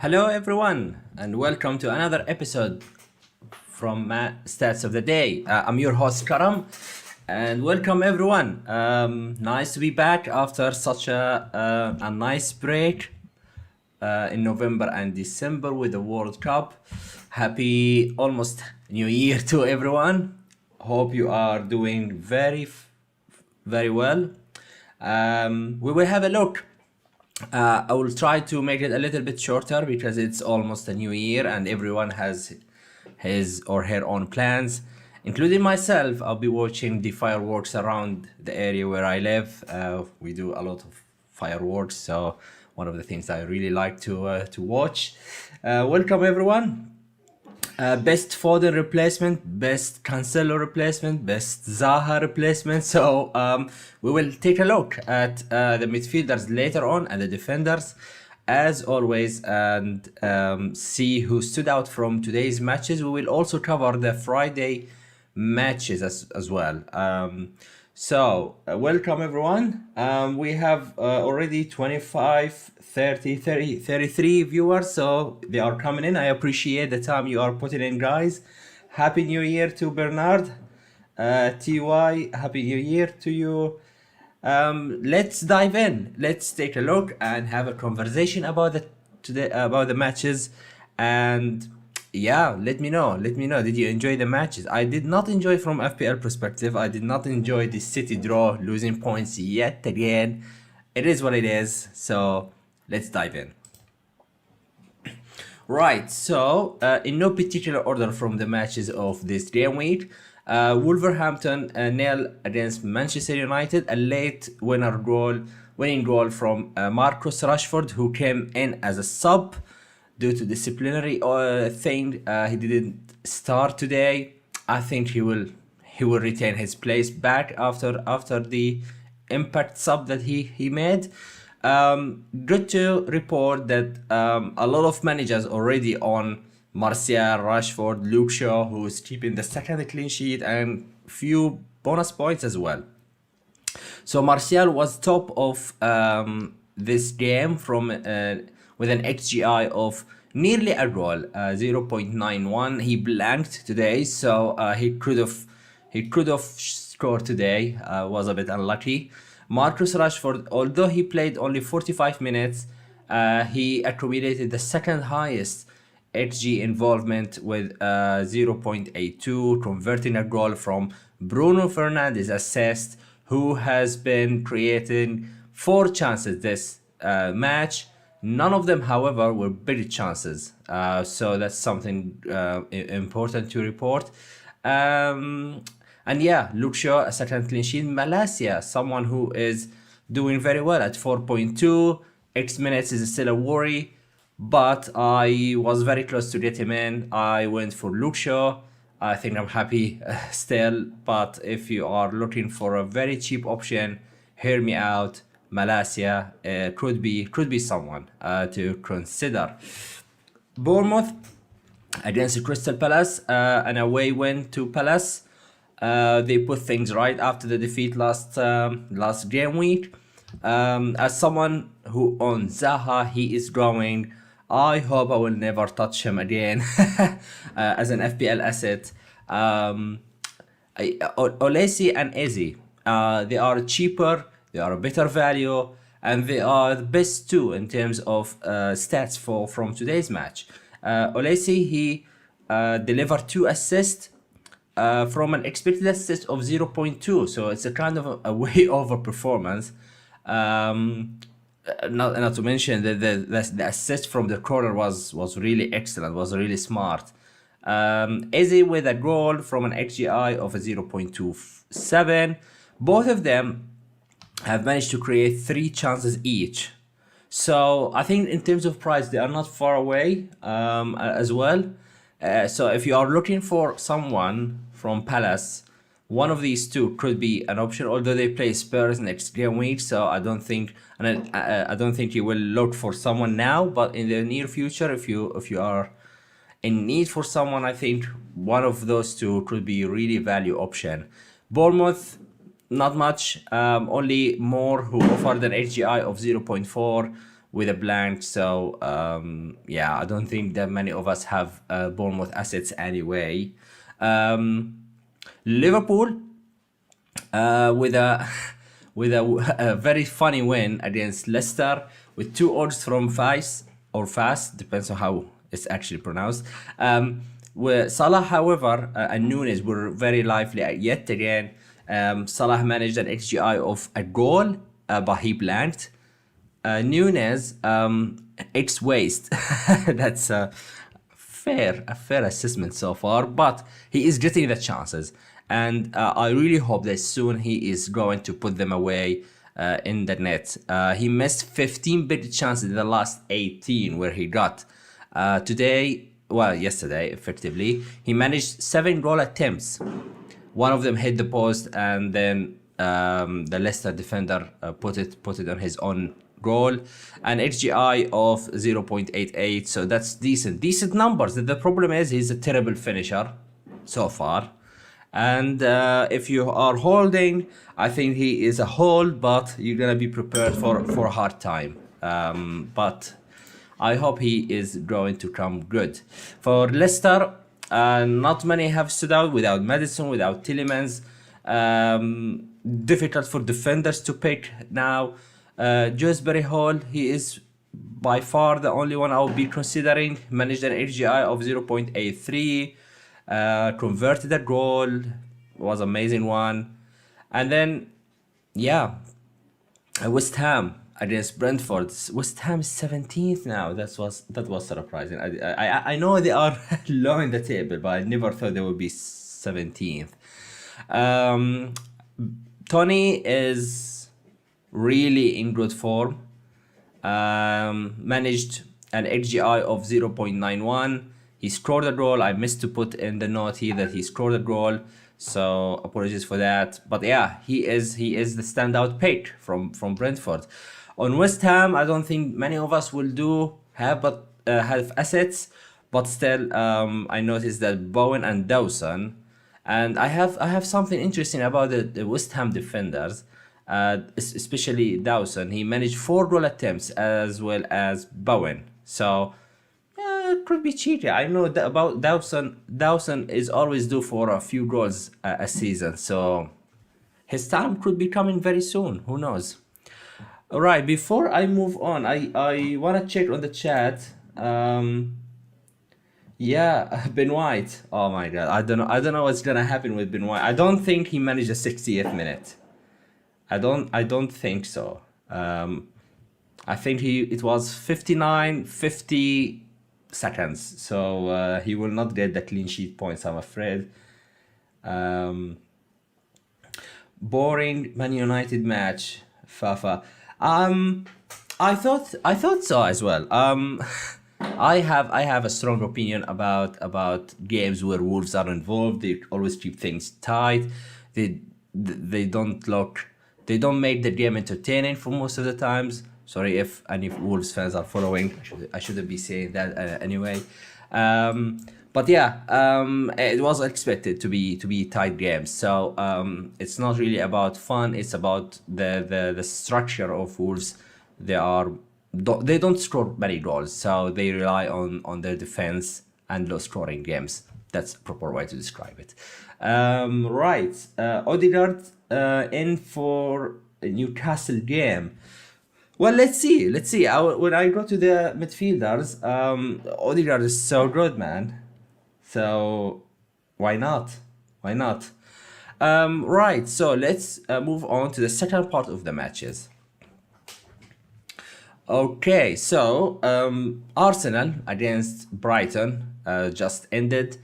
Hello everyone and welcome to another episode from Stats of the Day. I'm your host Karam and welcome everyone. Nice to be back after such a nice break in November and December with the World Cup. Happy almost New Year to everyone. Hope you are doing very well. We will have a look. I will try to make it a little bit shorter because it's almost a new year and everyone has his or her own plans, including myself. I'll be watching the fireworks around the area where I live. We do a lot of fireworks, so one of the things I really like to watch. Welcome everyone. Best Foden replacement, best Cancelo replacement, best Zaha replacement. So we will take a look at the midfielders later on and the defenders as always, and see who stood out from today's matches. We will also cover the Friday matches as well. Welcome everyone. We have already 25, 30, 33 viewers, so they are coming in. I appreciate the time you are putting in, guys. Happy New Year to Bernard. TY, Happy New Year to you. Let's dive in. Let's take a look and have a conversation about the matches. And yeah, let me know. Did you enjoy the matches? I did not enjoy from FPL perspective. I did not enjoy the City draw, losing points yet again. It is what it is. So let's dive in. Right, so in no particular order from the matches of this game week, Wolverhampton nil against Manchester United, a late winning goal from Marcus Rashford, who came in as a sub due to disciplinary thing. He didn't start today. I think he will retain his place back after the impact sub that he made. Good to report that a lot of managers already on Martial, Rashford, Luke Shaw, who is keeping the second clean sheet, and few bonus points as well. So Martial was top of this game from with an XGI of nearly a goal, 0.91. He blanked today, so he could have scored today. Was a bit unlucky. Marcus Rashford, although he played only 45 minutes, he accumulated the second highest XG involvement with 0.82, converting a goal from Bruno Fernandes assist, who has been creating 4 chances this match. None of them, however, were big chances. So that's something important to report. And yeah, Luke Shaw, a second clean sheet. Malacia, someone who is doing very well at 4.2. X minutes is still a worry, but I was very close to get him in. I went for Luke Shaw. I think I'm happy still, but if you are looking for a very cheap option, hear me out. Malacia could be someone to consider. Bournemouth against Crystal Palace, an away win to Palace. They put things right after the defeat last game week. As someone who owns Zaha, he is growing. I hope I will never touch him again as an FPL asset. Olesi and Eze, they are cheaper, they are a better value, and they are the best two in terms of stats from today's match. Olesi, he delivered 2 assists from an expected assist of 0.2, so it's a kind of a way over performance. Not to mention that the assist from the corner was really excellent, was really smart. Eze with a goal from an XGI of a 0.27. Both of them have managed to create 3 chances each. So I think in terms of price, they are not far away as well. So if you are looking for someone from Palace, one of these two could be an option, although they play Spurs next game week, so I don't think you will look for someone now. But in the near future, if you are in need for someone, I think one of those two could be really value option. Bournemouth, not much, only Moore, who offered an HGI of 0.4 with a blank. So yeah, I don't think that many of us have Bournemouth assets anyway. Liverpool with a a very funny win against Leicester with 2 odds from Fast, depends on how it's actually pronounced. Where Salah, however, and Nunes were very lively yet again. Salah managed an XGI of a goal, but he blanked. Nunes, X waste. That's a fair assessment so far, but he is getting the chances, and I really hope that soon he is going to put them away in the net. He missed 15 big chances in the last 18 where he got. Yesterday, effectively, he managed 7 goal attempts. One of them hit the post, and then the Leicester defender put it on his own goal. An XGI of 0.88, so that's decent numbers. The problem is he's a terrible finisher so far, and if you are holding, I think he is a hold, but you're gonna be prepared for a hard time. But I hope he is going to come good. For Leicester, not many have stood out without Maddison, without Tielemans. Difficult for defenders to pick now. Josbury Hall, he is by far the only one I will be considering. Managed an XGI of 0.83. Converted a goal. Was amazing one. And then, yeah, West Ham against Brentford. West Ham is 17th now. That was surprising. I know they are low in the table, but I never thought they would be 17th. Tony is really in good form. Managed an XGI of 0.91. He scored a goal. I missed to put in the note here that he scored a goal, so apologies for that. But yeah, he is the standout pick from Brentford. On West Ham, I don't think many of us will have assets, but still, I noticed that Bowen and Dawson, and I have something interesting about the West Ham defenders, especially Dawson. He managed 4 goal attempts as well as Bowen, so it could be cheating. I know that about Dawson. Dawson is always due for a few goals a season, so his time could be coming very soon. Who knows? All right, before I move on, I want to check on the chat. Yeah, Ben White. Oh my God, I don't know what's gonna happen with Ben White. I don't think he managed a 60th minute. I don't think so. I think it was 50 seconds, so he will not get the clean sheet points, I'm afraid. Boring Man United match, Fafa. I thought so as well. I have a strong opinion about games where Wolves are involved. They always keep things tight. They don't make the game entertaining for most of the times. Sorry if any Wolves fans are following. I shouldn't be saying that anyway. But yeah, it was expected to be tight games. So it's not really about fun. It's about the structure of Wolves. They don't score many goals, so they rely on their defense and low scoring games. That's a proper way to describe it. Right, Odegaard in for a Newcastle game. Well, let's see. When I go to the midfielders, Odegaard is so good, man. So why not? Right, so let's move on to the second part of the matches. Okay, so Arsenal against Brighton just ended.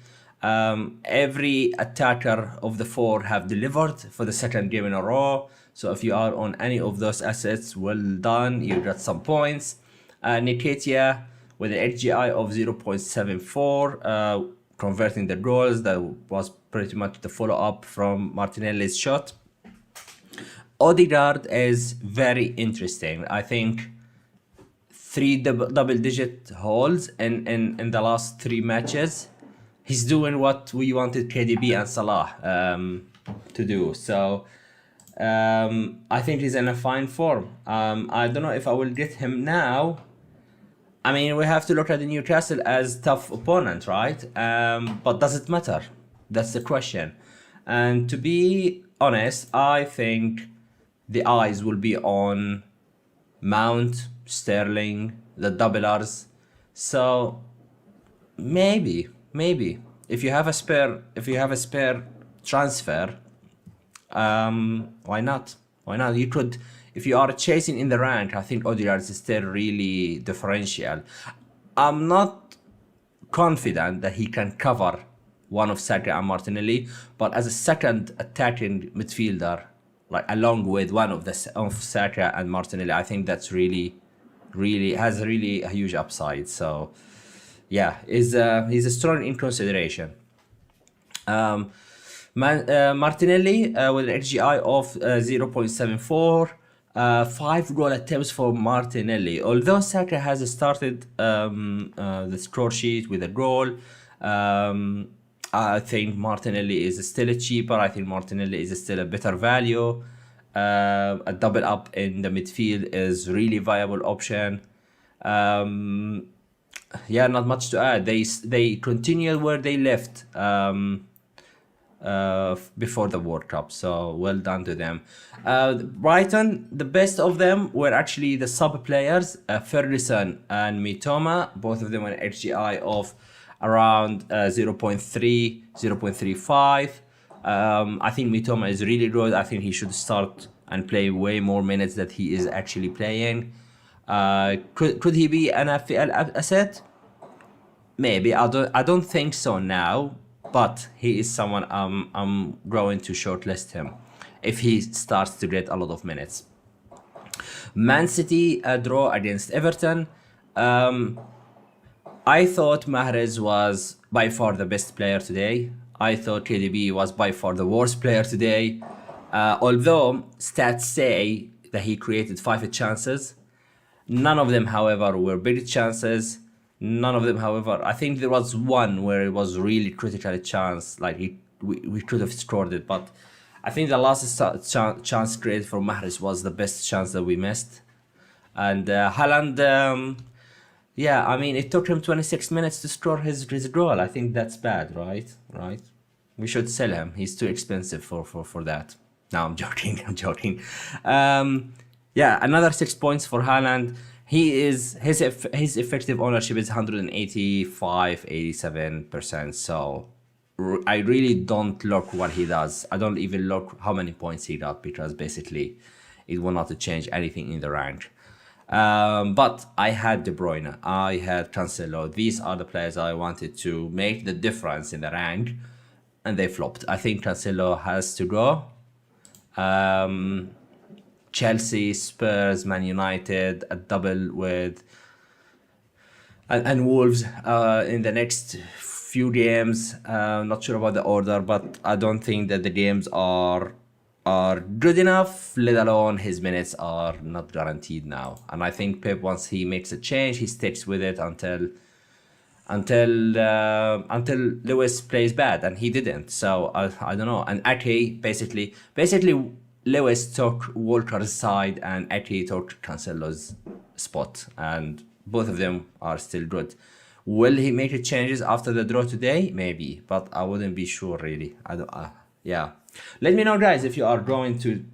Every attacker of the 4 have delivered for the second game in a row. So if you are on any of those assets, well done, you got some points. Nketiah with an XGI of 0.74, converting the goals. That was pretty much the follow-up from Martinelli's shot. Odegaard is very interesting. I think 3 double-digit holds in the last 3 matches. He's doing what we wanted KDB and Salah to do. So I think he's in a fine form. I don't know if I will get him now. I mean, we have to look at the Newcastle as tough opponent, right? But does it matter? That's the question. And to be honest, I think the eyes will be on Mount, Sterling, the doublers. So maybe if you have a spare transfer, why not? Why not? You could, if you are chasing in the rank, I think Odegaard is still really differential. I'm not confident that he can cover one of Saka and Martinelli, but as a second attacking midfielder, like along with one of Saka and Martinelli, I think that's really has really a huge upside. So yeah, he's a strong in consideration. Martinelli with an XGI of 0.74, 5 goal attempts for Martinelli. Although Saka has started the score sheet with a goal, I think Martinelli is still cheaper. I think Martinelli is still a better value. A double up in the midfield is really viable option. Yeah, not much to add. They continue where they left before the World Cup, so well done to them. Brighton, the best of them were actually the sub players, Ferguson and Mitoma. Both of them were an XGI of around 0.3, 0.35. I think Mitoma is really good. I think he should start and play way more minutes that he is actually playing. Could he be an FPL asset? Maybe. I don't think so now, but he is someone I'm going to shortlist him if he starts to get a lot of minutes. Man City, a draw against Everton. I thought Mahrez was by far the best player today. I thought KDB was by far the worst player today. Although stats say that he created 5 chances. None of them, however, were big chances. None of them, however, I think there was one where it was really critical chance, like we could have scored it, but I think the last chance created for Mahrez was the best chance that we missed. And Haaland, yeah, I mean, it took him 26 minutes to score his goal. I think that's bad, right? Right? We should sell him. He's too expensive for that. No, I'm joking. I'm joking. Yeah, another 6 points for Haaland. His effective ownership is 185-87%. So I really don't look what he does. I don't even look how many points he got, because basically it will not change anything in the rank. But I had De Bruyne, I had Cancelo. These are the players I wanted to make the difference in the rank, and they flopped. I think Cancelo has to go. Chelsea, Spurs, Man United, a double with and Wolves in the next few games. Not sure about the order, but I don't think that the games are good enough, let alone his minutes are not guaranteed now. And I think Pep, once he makes a change, he sticks with it until Lewis plays bad, and he didn't. So I don't know. And Ake basically Lewis took Walker's side and Ake took Cancelo's spot, and both of them are still good. Will he make changes after the draw today? Maybe, but I wouldn't be sure really. I don't. Yeah. Let me know, guys, if you are going to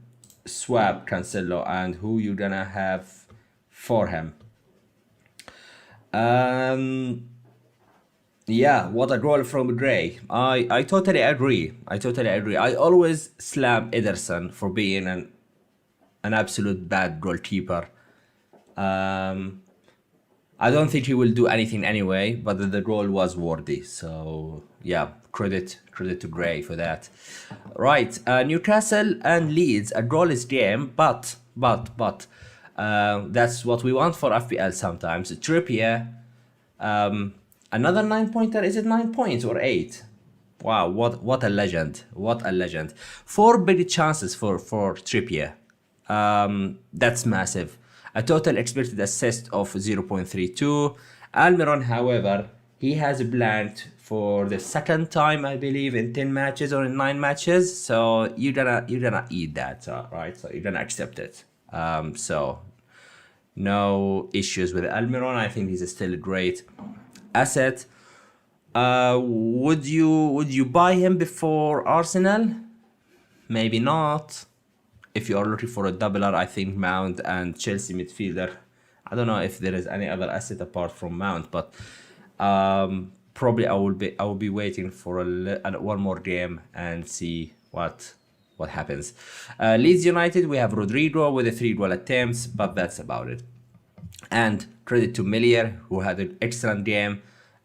swap Cancelo and who you're gonna have for him. Yeah, what a goal from Gray. I totally agree. I always slam Ederson for being an absolute bad goalkeeper. I don't think he will do anything anyway, but the goal was worthy. So yeah, credit to Gray for that. Right, Newcastle and Leeds, a goalless game, but that's what we want for FPL sometimes. Trippier, another 9-pointer. Is it 9 points or 8? Wow, what a legend! What a legend! 4 big chances for Trippier. That's massive. A total expected assist of 0.32. Almiron, however, he has blanked for the second time, I believe, in 10 matches or in 9 matches. So you're gonna eat that, right? So you're gonna accept it. So no issues with Almiron. I think he's still a great asset. Would you buy him before Arsenal? Maybe not. If you are looking for a doubler, I think Mount and Chelsea midfielder. I don't know if there is any other asset apart from Mount, but probably I will be waiting for one more game and see what happens. Leeds United, we have Rodrigo with the 3 goal attempts, but that's about it. And credit to Millier, who had an excellent game.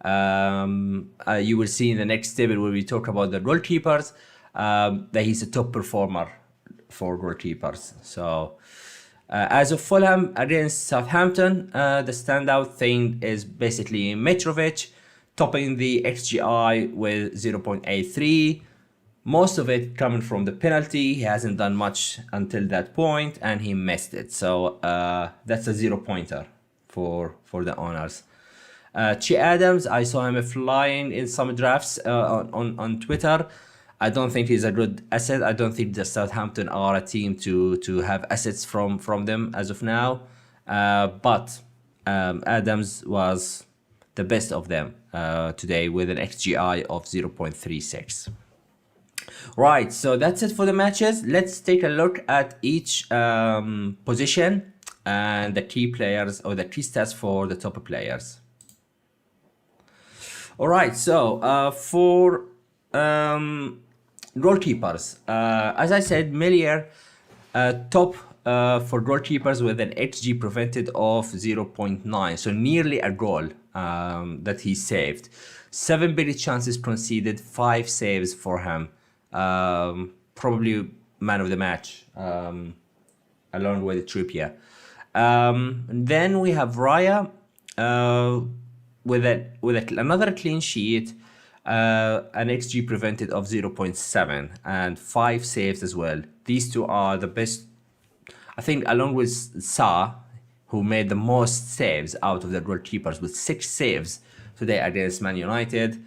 You will see in the next table where we talk about the goalkeepers that he's a top performer for goalkeepers. So as of Fulham against Southampton, the standout thing is basically Mitrovic topping the XGI with 0.83. Most of it coming from the penalty. He hasn't done much until that point, and he missed it. So that's a 0-pointer for the owners. Che Adams, I saw him flying in some drafts on Twitter. I don't think he's a good asset. I don't think the Southampton are a team to have assets from them as of now. But Adams was the best of them today with an XGI of 0.36. Right, so that's it for the matches. Let's take a look at each position and the key players or the key stats for the top players. All right, so for goalkeepers, as I said, Millier top for goalkeepers with an XG prevented of 0.9, so nearly a goal that he saved. 7 big chances conceded, 5 saves for him. Probably man of the match, along with Trippier. Then we have Raya with another clean sheet, an XG prevented of 0.7 and 5 saves as well. These two are the best, I think, along with Sa, who made the most saves out of the goalkeepers with 6 saves today against Man United.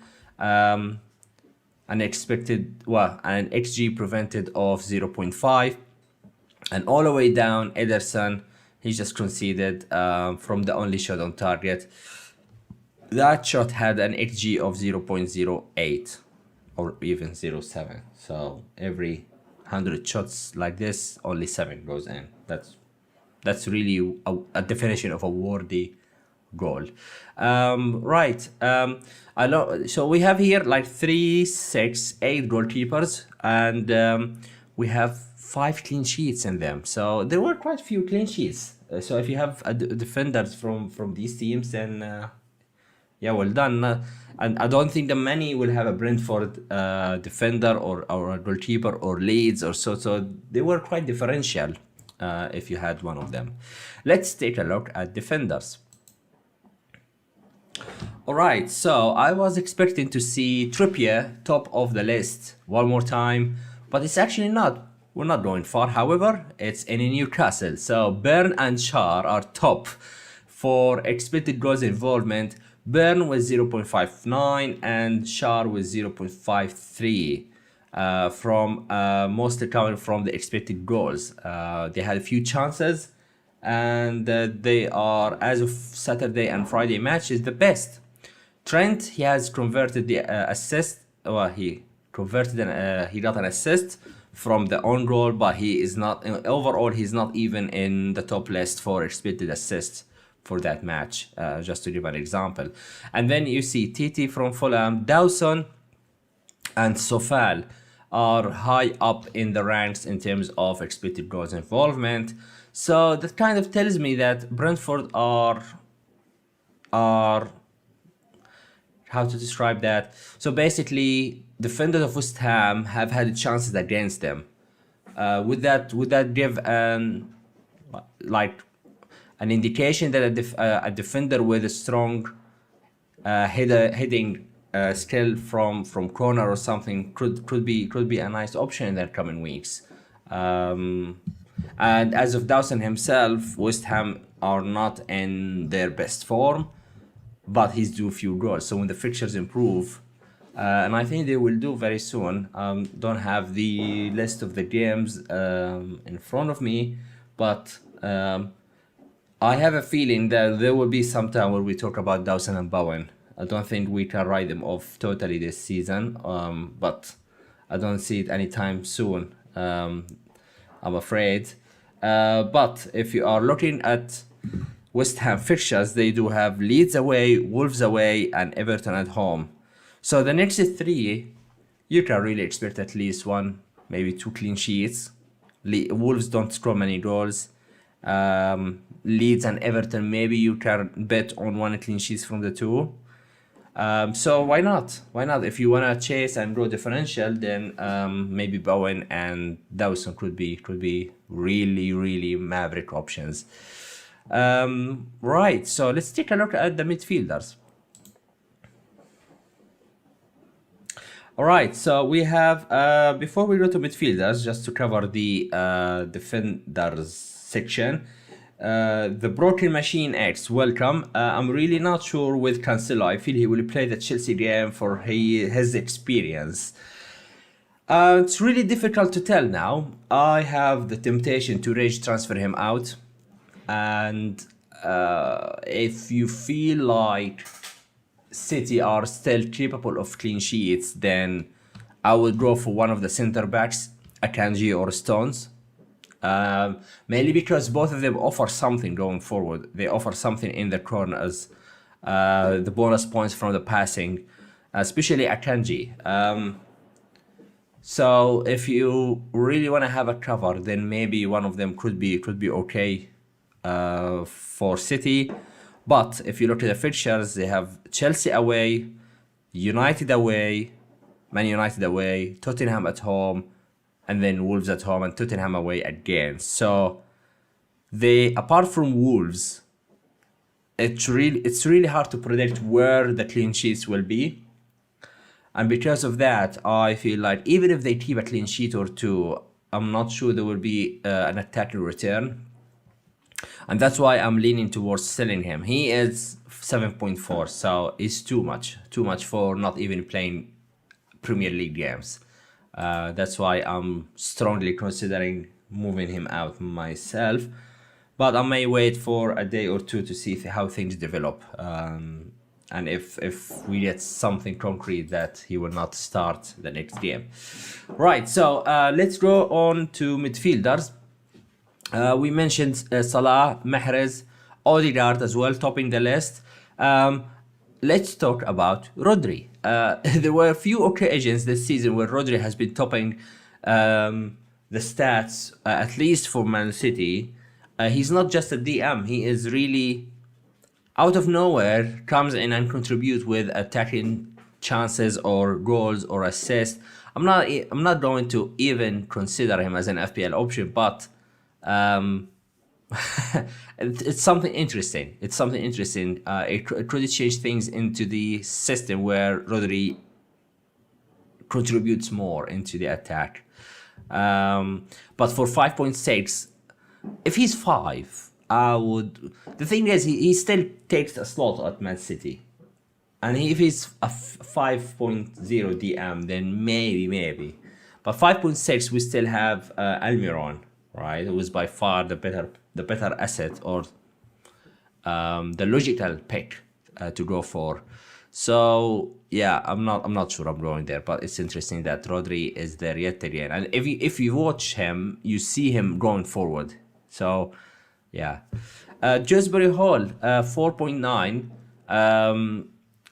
An XG prevented of 0.5, and all the way down Ederson, he just conceded from the only shot on target. That shot had an XG of 0.08 or even 0.7. So every 100 shots like this, only 7 goes in. That's really a definition of a worthy goal. Right. I know. So we have here like 3, 6, 8 goalkeepers, and we have 5 clean sheets in them. So there were quite a few clean sheets. So if you have defenders from these teams, then yeah, well done. And I don't think that many will have a Brentford defender or a goalkeeper or Leeds or so. So they were quite differential if you had one of them. Let's take a look at defenders. Alright, so I was expecting to see Trippier top of the list one more time, but it's actually not. We're not going far. However, it's in Newcastle. So Byrne and Schär are top for expected goals involvement. Byrne with 0.59 and Schär with 0.53 from mostly coming from the expected goals. They had a few chances, and they are, as of Saturday and Friday matches, the best. Trent, he has converted the assist. Well, he converted he got an assist from the own goal, but he is not overall. He's not even in the top list for expected assists for that match. Just to give an example, and then you see TT from Fulham, Dawson, and Sofal are high up in the ranks in terms of expected goals involvement. So that kind of tells me that Brentford are how to describe that. So basically, defenders of West Ham have had chances against them. Would that give an indication that a defender with a strong heading skill from corner or something could be a nice option in the coming weeks? And as of Dawson himself, West Ham are not in their best form, but he's due a few goals. So when the fixtures improve, And I think they will do very soon. Don't have the list of the games in front of me, but I have a feeling that there will be some time where we talk about Dawson and Bowen. I don't think we can write them off totally this season, but I don't see it anytime soon, I'm afraid. But if you are looking at West Ham fixtures, they do have Leeds away, Wolves away, and Everton at home. So the next three, you can really expect at least one, maybe two clean sheets. Wolves don't score many goals. Leeds and Everton, maybe you can bet on one clean sheets from the two. So why not? Why not? If you wanna chase and grow differential, then maybe Bowen and Dawson could be really maverick options. Right. So let's take a look at the midfielders. All right, so we have, before we go to midfielders, just to cover the defenders section, the Broken Machine X, welcome. I'm really not sure with Cancelo. I feel he will play the Chelsea game for his experience. It's really difficult to tell now. I have the temptation to rage transfer him out. And if you feel like City are still capable of clean sheets, then I would go for one of the center backs, Akanji or Stones. Mainly because both of them offer something going forward. They offer something in the corners, the bonus points from the passing, especially Akanji. So if you really want to have a cover, then maybe one of them could be okay for City. But if you look at the fixtures, they have Chelsea away, United away, Man United away, Tottenham at home, and then Wolves at home and Tottenham away again. So they, apart from Wolves, it's really hard to predict where the clean sheets will be. And because of that, I feel like even if they keep a clean sheet or two, I'm not sure there will be an attacking return. And that's why I'm leaning towards selling him. He is 7.4, so it's too much for not even playing Premier League games. That's why I'm strongly considering moving him out myself. But I may wait for a day or two to see how things develop. And if we get something concrete that he will not start the next game. Right, so let's go on to midfielders. We mentioned Salah, Mahrez, Odegaard as well, topping the list. Let's talk about Rodri. There were a few occasions this season where Rodri has been topping the stats, at least for Man City. He's not just a DM, he is really out of nowhere, comes in and contributes with attacking chances or goals or assists. I'm not going to even consider him as an FPL option, but it's something interesting. It could change things into the system where Rodri contributes more into the attack. But for 5.6, if he's 5, I would. The thing is, he still takes a slot at Man City, and if he's a 5.0 DM, then maybe. But 5.6, we still have Almiron, right? Who was by far the better asset or the logical pick to go for. So yeah, I'm not sure I'm going there, but it's interesting that Rodri is there yet again. And if you watch him, you see him going forward. So yeah, Dewsbury Hall, 4.9.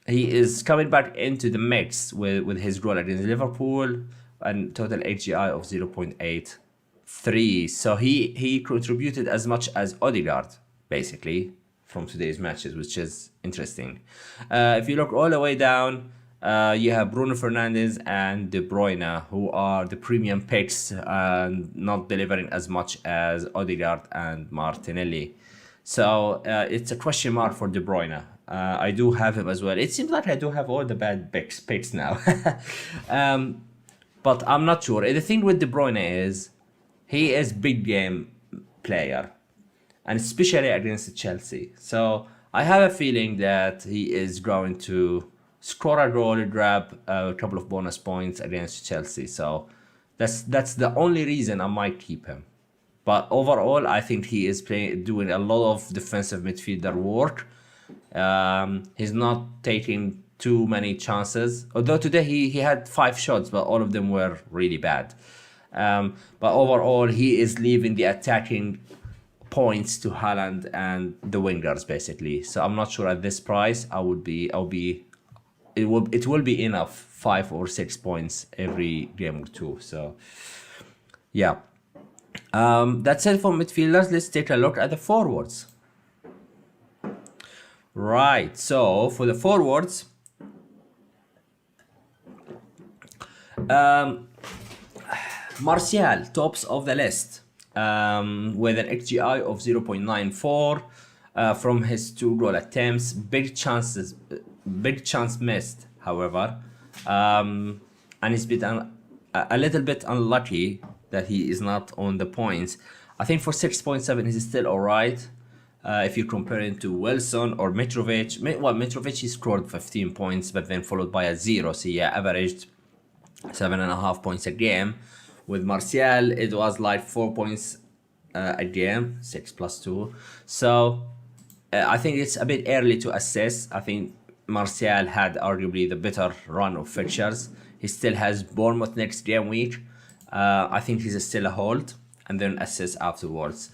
He is coming back into the mix with his goal against Liverpool and total HGI of 0.83. So he contributed as much as Odegaard, basically, from today's matches, which is interesting. If you look all the way down, you have Bruno Fernandes and De Bruyne, who are the premium picks and not delivering as much as Odegaard and Martinelli. So it's a question mark for De Bruyne. I do have him as well. It seems like I do have all the bad picks now. But I'm not sure. The thing with De Bruyne is he is big game player, and especially against Chelsea. So I have a feeling that he is going to score a goal, grab a couple of bonus points against Chelsea. So that's the only reason I might keep him. But overall, I think he is doing a lot of defensive midfielder work. He's not taking too many chances. Although today he had 5 shots, but all of them were really bad. But overall, he is leaving the attacking points to Haaland and the wingers basically. So I'm not sure at this price it will be enough 5 or 6 points every game or two. So yeah. That's it for midfielders. Let's take a look at the forwards. Right, so for the forwards, Martial tops of the list with an XGI of 0.94 from his 2 goal attempts. Big chance missed, however, and he's been a little bit unlucky that he is not on the points. I think for 6.7 he's still alright. If you compare him to Wilson or Mitrovic, Mitrovic he scored 15 points but then followed by a 0, so he averaged 7.5 points a game. With Martial it was like 4 points a game, 6 plus 2. So I think it's a bit early to assess. I think Martial had arguably the better run of fixtures. He still has Bournemouth next game week. I think he's still a hold and then assess afterwards.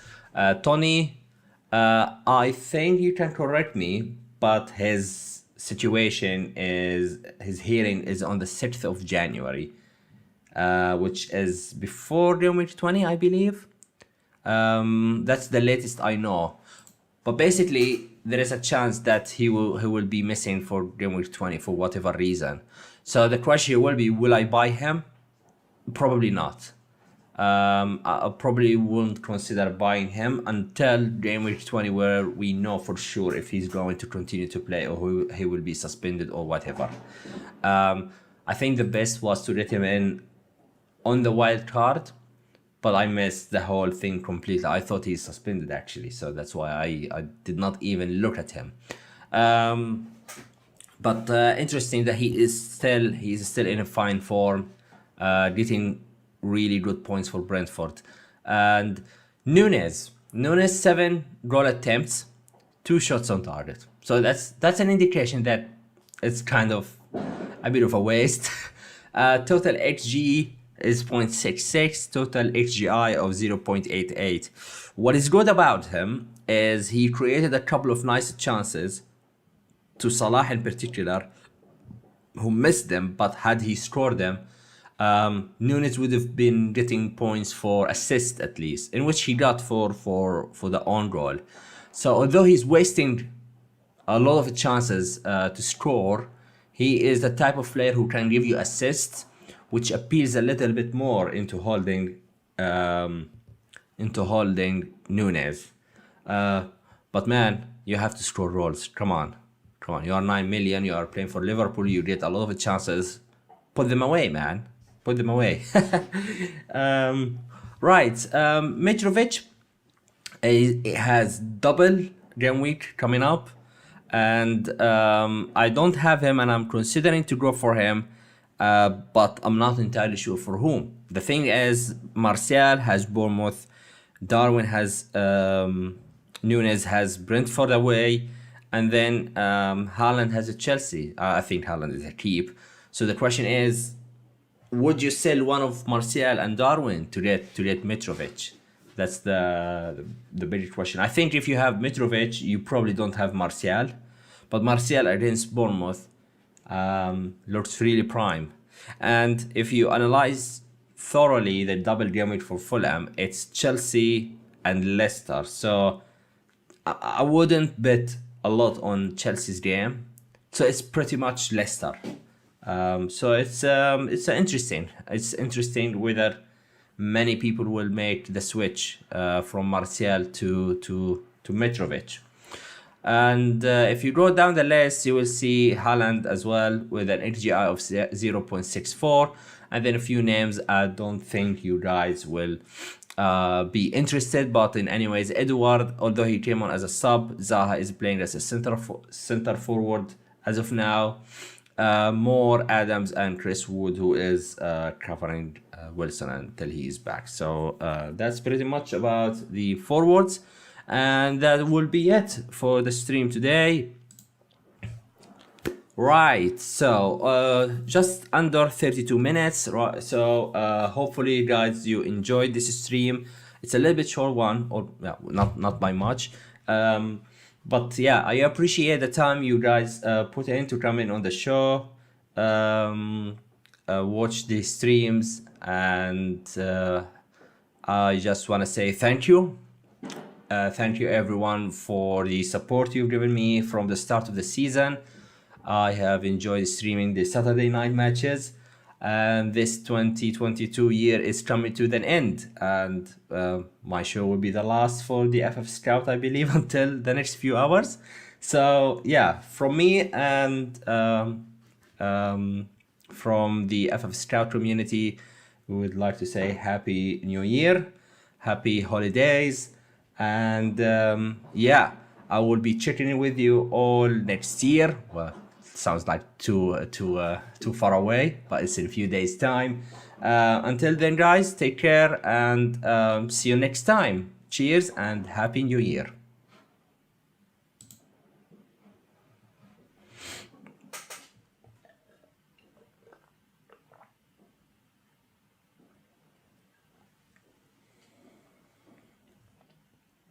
Tony, I think you can correct me, but his situation is, his hearing is on the 6th of January, which is before game week 20, I believe. That's the latest I know. But basically, there is a chance that he will be missing for game week 20 for whatever reason. So the question will be, will I buy him? Probably not. I probably won't consider buying him until game week 20, where we know for sure if he's going to continue to play or he will be suspended or whatever. I think the best was to let him in on the wild card, but I missed the whole thing completely. I thought he's suspended actually, so that's why I did not even look at him. But interesting that he's still in a fine form, getting really good points for Brentford. And Nunes 7 goal attempts, 2 shots on target. So that's an indication that it's kind of a bit of a waste. Total XG is 0.66, total XGI of 0.88. What is good about him is he created a couple of nice chances to Salah in particular, who missed them, but had he scored them, Nunes would have been getting points for assist at least, in which he got for the own goal. So although he's wasting a lot of chances to score, he is the type of player who can give you assists, which appeals a little bit more into holding Nunes. But man, you have to score goals. Come on. You are 9 million. You are playing for Liverpool. You get a lot of chances. Put them away, man. Put them away. Right. Mitrovic has double game week coming up, and I don't have him, and I'm considering to go for him, but I'm not entirely sure for whom. The thing is, Martial has Bournemouth, Darwin has Nunes has Brentford away, and then Haaland has a Chelsea. I think Haaland is a keep. So the question is, would you sell one of Martial and Darwin to get Mitrovic? That's the big question. I think if you have Mitrovic, you probably don't have Martial, but Martial against Bournemouth looks really prime. And if you analyze thoroughly the double game week for Fulham, it's Chelsea and Leicester. So I wouldn't bet a lot on Chelsea's game. So it's pretty much Leicester. So it's interesting. It's interesting whether many people will make the switch from Martial to Mitrovic. And if you go down the list, you will see Haaland as well with an XGI of 0.64. And then a few names I don't think you guys will be interested, but in anyways, Edouard, although he came on as a sub, Zaha is playing as a center forward as of now. more Adams and Chris Wood, who is covering Wilson until he is back. So that's pretty much about the forwards, and that will be it for the stream today. Right, so just under 32 minutes. Right, so hopefully, guys, you enjoyed this stream. It's a little bit short one, or not by much. But yeah, I appreciate the time you guys put in to come in on the show, watch the streams, and I just want to say thank you. Thank you everyone for the support you've given me from the start of the season. I have enjoyed streaming the Saturday night matches, and this 2022 year is coming to an end, and my show will be the last for the FF Scout, I believe, until the next few hours. So yeah, from me and from the FF Scout community, we would like to say Happy New Year, Happy Holidays, and yeah, I will be checking in with you all next year. Well, sounds like too far away, but it's in a few days' time. Until then, guys, take care, and see you next time. Cheers and Happy New Year.